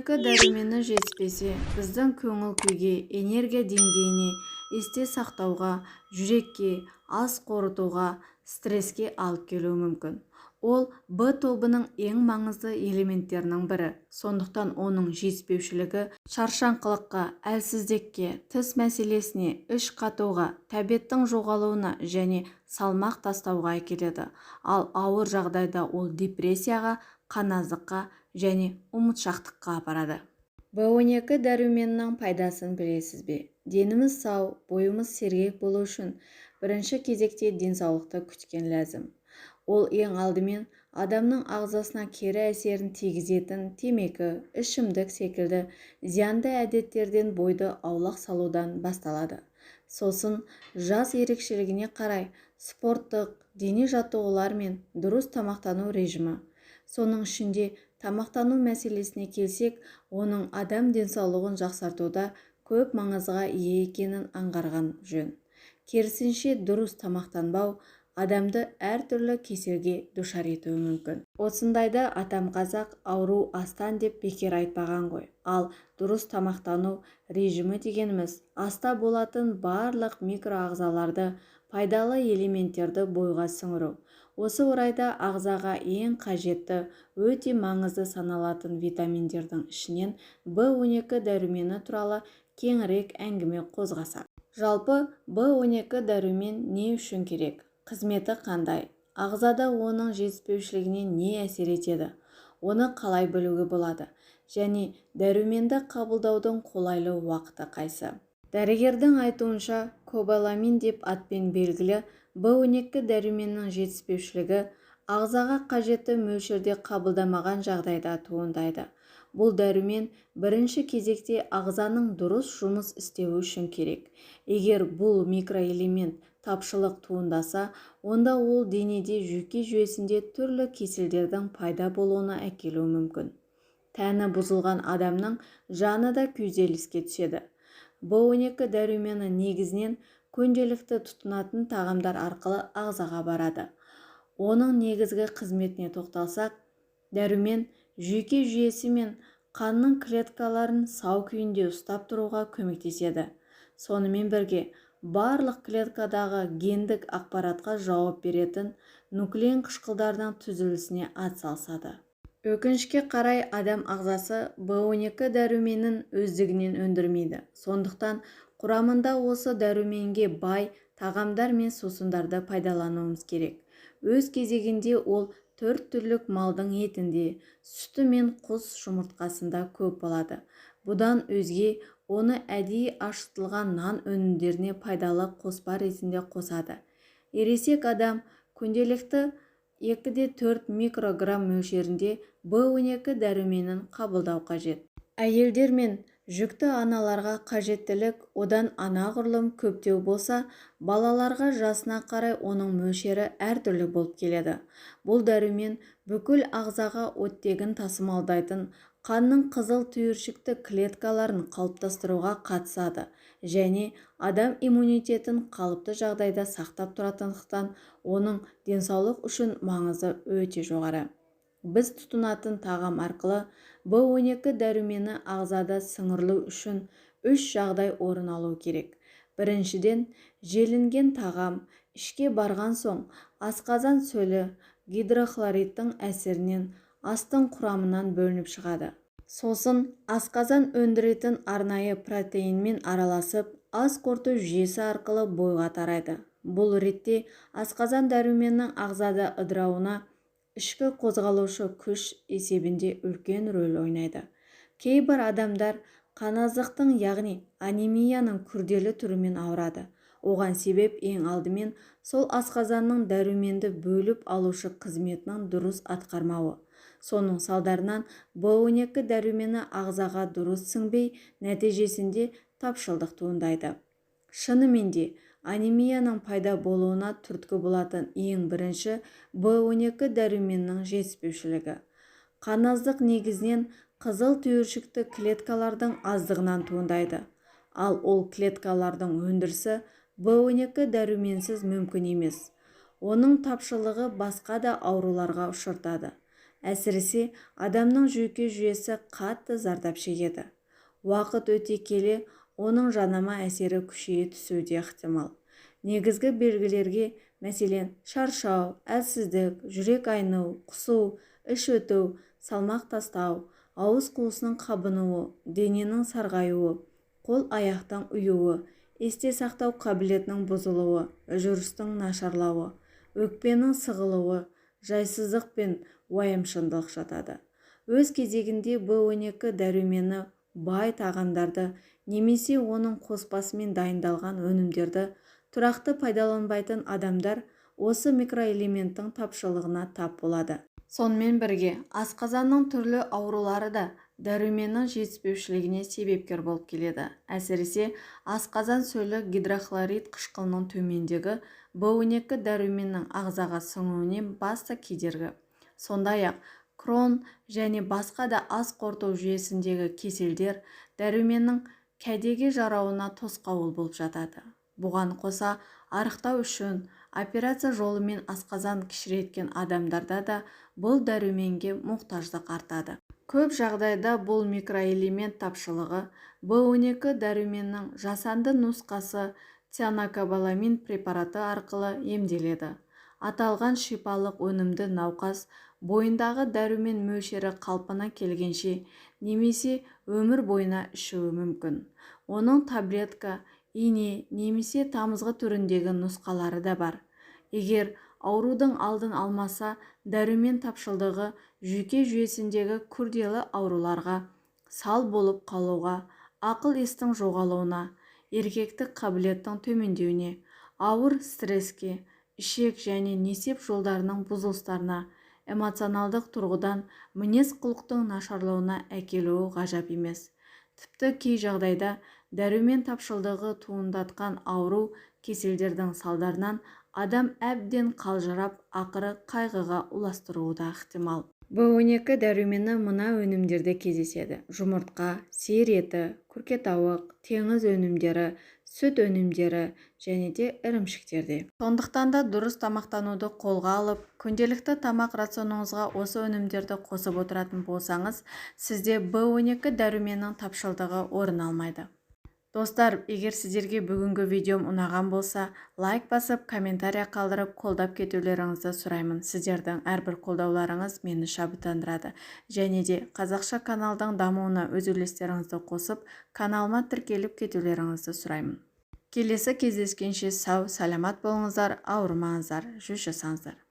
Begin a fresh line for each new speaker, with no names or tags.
B12 дәрумені жетіспесе, біздің көңіл күйге, энергия деңгейіне, есте сақтауға, жүрекке, ас қорытуға, стресске алып келуі мүмкін. Ол Б тобының ең маңызды элементтерінің бірі. Сондықтан оның жетіспеушілігі шаршаңқылыққа, әлсіздікке, тіс мәселесіне, іш қатуға, тәбеттің жоғалуына және салмақ тастауға әкеледі. Ал ауыр жағдайда ол депрессияға, қаназыққа және ұмытшақтыққа апарады. B12 дәруменінің пайдасын білесіз бе? Деніміз сау, бойымыз сергек болу үшін бірінші кезекте денсаулықты күткен ләзім. Ол ең алдымен адамның ағзасына кері әсерін тигізетін темекі, ішімдік секілді зиянды әдеттерден бойды аулақ салудан басталады. Сосын жас ерекшелігіне қарай спорттық, дене жаттығулар мен дұрыс тамақтану режимі. Соның ішінде тамақтану мәселесіне келсек, оның адам денсаулығын жақсартуда көп маңызға ие екенін аңғарған жөн. Керісінше дұрыс тамақтанбау адамды әртүрлі кеселге душар етуі мүмкін. Осындайда атам қазақ ауру астан деп бекер айтпаған ғой. Ал дұрыс тамақтану режимі дегеніміз аста болатын барлық микроағзаларды, пайдалы элементтерді бойға сіңіру. Осы орайда ағзаға ең қажетті, өте маңызды саналатын витаминдердің ішінен B12 дәрумені туралы кеңірек әңгіме қозғасақ. Жалпы B12 дәрумен не үшін керек? Қызметі қандай? Ағзада оның жетіспеушілігіне не әсер етеді? Оны қалай білуге болады? Және дәруменді қабылдаудың қолайлы уақыты қайсы? Дәрігердің айтуынша, кобаламин деп атпен белгілі B12 дәруменінің жетіспеушілігі ағзаға қажетті мөлшерде қабылдамаған жағдайда туындайды. Бұл дәрумен бірінші кезекте ағзаның дұрыс жұмыс істеуі үшін керек. Егер бұл микроэлемент тапшылық туындаса, онда ол денеде жүйке жүйесінде түрлі кеселдердің пайда болуына әкелуі мүмкін. Тәні бұзылған адамның жаны да күйзеліске түседі. B12 дәрумені негізінен күнделікті тұтынатын тағамдар арқылы ағзаға барады. Оның негізгі қызметіне тоқталсақ, дәрумен жүйке жүйесі мен қанның клеткаларын сау күйінде ұстап тұруға көмектеседі. Сонымен бірге, барлық клеткадағы гендік ақпаратқа жауап беретін нуклеин қышқылдарының түзілісіне атсалысады. Өкінішке қарай адам ағзасы B12 дәруменін өздігінен өндірмейді. Сондықтан құрамында осы дәруменге бай тағамдар мен сусындарды пайдалануымыз керек. Өз кезегінде ол 4 түрлік малдың етінде, сүті мен құс жұмыртқасында көп болады. Бұдан өзге, оны әдейі ашытылған нан өнімдеріне пайдалы қоспа ретінде қосады. Ересек адам күнделікті 2-4 микрограмм мөлшерінде B12 дәруменін қабылдау қажет. Әйелдер мен жүкті аналарға қажеттілік одан анағұрлым көптеу болса, балаларға жасына қарай оның мөлшері әртүрлі болып келеді. Бұл дәрумен бүкіл ағзаға оттегін тасымалдайтын қанның қызыл түйіршікті клеткаларын қалыптастыруға қатысады және адам иммунитетін қалыпты жағдайда сақтап тұратындықтан оның денсаулық үшін маңызы өте жоғары. Біз тұтынатын тағам арқылы B12 дәрумені ағзада сіңірілу үшін 3 жағдай орын алу керек. Біріншіден, желінген тағам ішке барған соң асқазан сөлі гидрохлоридтің әсерінен астың құрамынан бөлініп шығады. Сосын асқазан өндіретін арнайы протеинмен араласып, ас қорыту жүйесі арқылы бойға тарайды. Бұл ретте асқазан дәруменінің ағзада ыдырауына ішкі қозғалушы күш есебінде үлкен рөл ойнайды. Кейбір адамдар қаназықтың, яғни анемияның күрделі түрімен ауырады. Оған себеп ең алдымен сол асқазанның дәруменді бөліп алушы қызметінің дұрыс атқармауы. Соның салдарынан B12 дәрумені ағзаға дұрыс сіңбей, нәтижесінде тапшылдық туындайды. Шынымен де, анемияның пайда болуына түрткі болатын ең бірінші B12 дәруменінің жетіспеушілігі. Қаназдық негізінен қызыл түйіршікті клеткалардың аздығынан туындайды. Ал ол клеткалардың өндірісі B12 дәруменсіз мүмкін емес. Оның тапшылығы басқа да ауруларға ұшыртады. әсіресе адамның жүйке жүйесі қатты зардап шегеді. Уақыт өте келе оның жанама әсері күшейе түсуі де ықтимал. Негізгі белгілерге, мәселен, шаршау, әлсіздік, жүрек айну, құсу, іш өту, салмақ тастау, ауыз қуысының қабынуы, дененің сарғаюы, қол-аяқтың ұюы, есте сақтау қабілетінің бұзылуы, жүрістің нашарлауы, өкпенің сығылуы, жайсыздық пен уайымшылдық жатады. Өз кезегінде B12 дәрумені бай тағамдарды немесе оның қоспасымен дайындалған өнімдерді тұрақты пайдаланбайтын адамдар осы микроэлементтің тапшылығына тап болады. Сонымен бірге, асқазанның түрлі аурулары да дәруменнің жетіспеушілігіне себепкер болып келеді. Әсіресе асқазан сөлі гидрохлорид қышқылының төмендігі B12 дәруменнің ағзаға сіңуіне басты кедергі. Сондай-ақ крон және басқа да ас қорыту жүйесіндегі кеселдер дәруменнің кәдеге жарауына тосқауыл болып жатады. Бұған қоса арықтау үшін операция жолымен асқазан кішірейткен адамдарда да бұл дәруменге мұқтаждық артады. Көп жағдайда бұл микроэлемент тапшылығы B12 дәруменнің жасанды нұсқасы цианокобаламин препараты арқылы емделеді. Аталған шипалық өнімді науқас бойындағы дәрумен мөлшері қалпына келгенше немесе өмір бойына ішуі мүмкін. Оның таблетка, ине немесе тамызғы түріндегі нұсқалары да бар. Егер аурудың алдын алмаса, дәрумен тапшылдығы жүйке жүйесіндегі күрделі ауруларға, сал болып қалуға, ақыл-естің жоғалуына, еркектік қабілеттің төмендеуіне, ауыр стресске, ішек және несеп жолдарының бұзылыстарына, эмоционалдық тұрғыдан мінез-құлықтың нашарлауына әкелуі ғажап емес. Тіпті кей жағдайда дәрумен тапшылдығы туындатқан ауру кеселдердің салдарынан адам әбден қалжырап, ақыры қайғыға ұластыруы да ықтимал. B12 дәрумені мына өнімдерде кездеседі: жұмыртқа, сиыр еті, күркетауық, теңіз өнімдері, сүт өнімдері және де ірімшіктерде. Сондықтан да дұрыс тамақтануды қолға алып, күнделікті тамақ рационыңызға осы өнімдерді қосып отыратын болсаңыз, сізде B12 дәруменінің тапшылдығы орын алмайды. Достар, егер сіздерге бүгінгі видеом ұнаған болса, лайк басып, комментария қалдырып, қолдап кетулеріңізді сұраймын. Сіздердің әрбір қолдауларыңыз мені шабыттандырады. Және де қазақша каналдың дамуына өз үлестеріңізді қосып, каналыма тіркеліп кетулеріңізді сұраймын. Келесі кездескенше сау, саламат болыңыздар, ауырмаңыздар, жүз жасаңыздар.